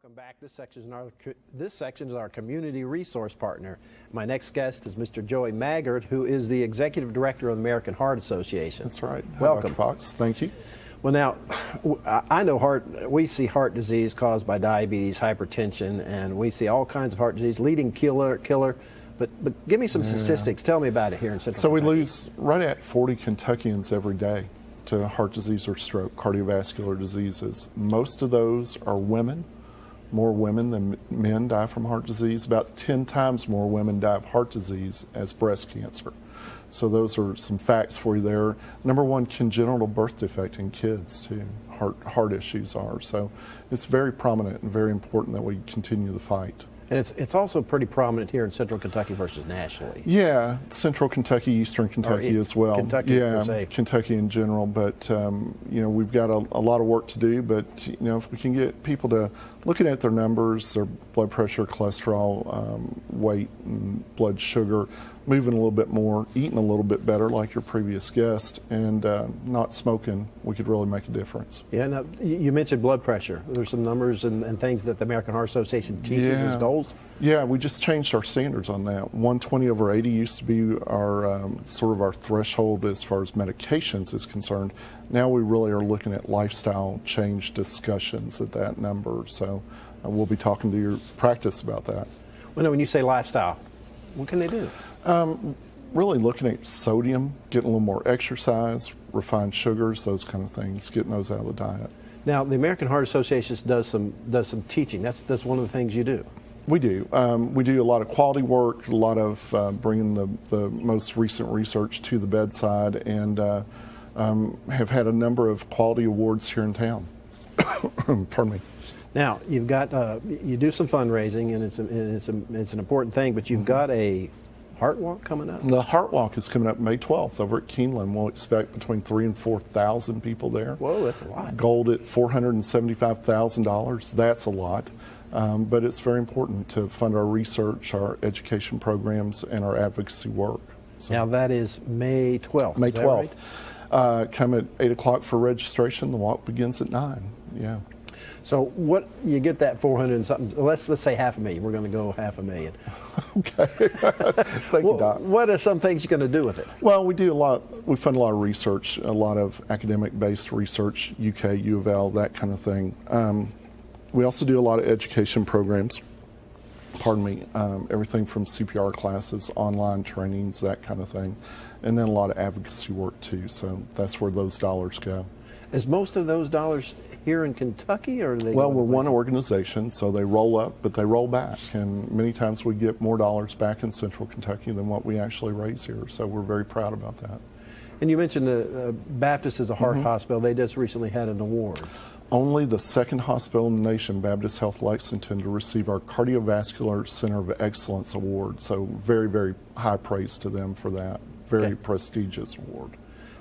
Welcome back. This section is our community resource partner. My next guest is Mr. Joey Maggard, who is the Executive Director of the American Heart Association. That's right. Welcome, Fox. Thank you. Well, now, I know we see heart disease caused by diabetes, hypertension, and we see all kinds of heart disease, leading killer. But give me some statistics. Tell me about it here in Central So we Kentucky. lose right at 40 Kentuckians every day to heart disease or stroke, cardiovascular diseases. Most of those are women. More women than men die from heart disease. About 10 times more women die of heart disease as breast cancer. So those are some facts for you there. Number one, congenital birth defect in kids too. Heart issues are. So it's very prominent and very important that we continue the fight. And it's also pretty prominent here in Central Kentucky versus nationally. Yeah, Central Kentucky, Eastern Kentucky as well. Kentucky per se. Kentucky in general. But you know, we've got a lot of work to do. But you know, if we can get people to looking at their numbers, their blood pressure, cholesterol, weight, and blood sugar, moving a little bit more, eating a little bit better, like your previous guest, and not smoking, we could really make a difference. Yeah. Now, you mentioned blood pressure. There's some numbers and things that the American Heart Association teaches as goals. Yeah, we just changed our standards on that. 120/80 used to be our sort of our threshold as far as medications is concerned. Now we really are looking at lifestyle change discussions at that number. So we'll be talking to your practice about that. Well, no, when you say lifestyle, what can they do? Really looking at sodium, getting a little more exercise, refined sugars, those kind of things, getting those out of the diet. Now, the American Heart Association does some teaching. That's one of the things you do. We do. We do a lot of quality work, a lot of bringing the most recent research to the bedside, and have had a number of quality awards here in town. Pardon me. Now, you've got you do some fundraising, and it's an important thing, but you've got a Heart Walk coming up. The Heart Walk is coming up May 12th over at Keeneland. We'll expect between 3,000 and 4,000 people there. Whoa, that's a lot. Gold at $475,000. That's a lot. But it's very important to fund our research, our education programs, and our advocacy work. So, now that is May 12th. May is that 12th. Right? Come at 8 o'clock for registration. The walk begins at 9. Yeah. So what you get that 400 and something? Let's say $500,000. We're going to go $500,000. Okay. Thank you, Doc. What are some things you're going to do with it? Well, we do a lot. We fund a lot of research, a lot of academic-based research, UK, U of L, that kind of thing. We also do a lot of education programs. Pardon me. Everything from CPR classes, online trainings, that kind of thing, and then a lot of advocacy work too. So that's where those dollars go. Is most of those dollars here in Kentucky, or are they? Well, we're one organization, so they roll up, but they roll back, and many times we get more dollars back in Central Kentucky than what we actually raise here. So we're very proud about that. And you mentioned the Baptist is a heart hospital. They just recently had an award. Only the second hospital in the nation, Baptist Health Lexington, to receive our Cardiovascular Center of Excellence Award. So very, very high praise to them for that. Very prestigious award.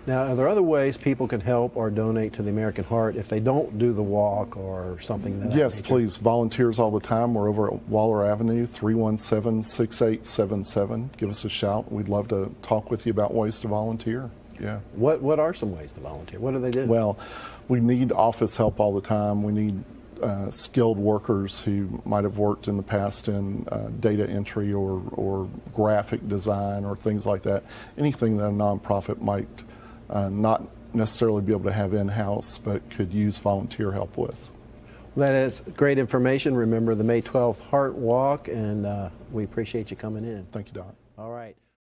Now, are there other ways people can help or donate to the American Heart if they don't do the walk or something of that Yes, nature? please. Volunteers all the time. We're over at Waller Avenue, 317-6877. Give us a shout. We'd love to talk with you about ways to volunteer. Yeah. What are some ways to volunteer? What do they do? Well, we need office help all the time. We need skilled workers who might have worked in the past in data entry or graphic design or things like that. Anything that a nonprofit might not necessarily be able to have in-house, but could use volunteer help with. That is great information. Remember the May 12th Heart Walk, and we appreciate you coming in. Thank you, Doc. All right.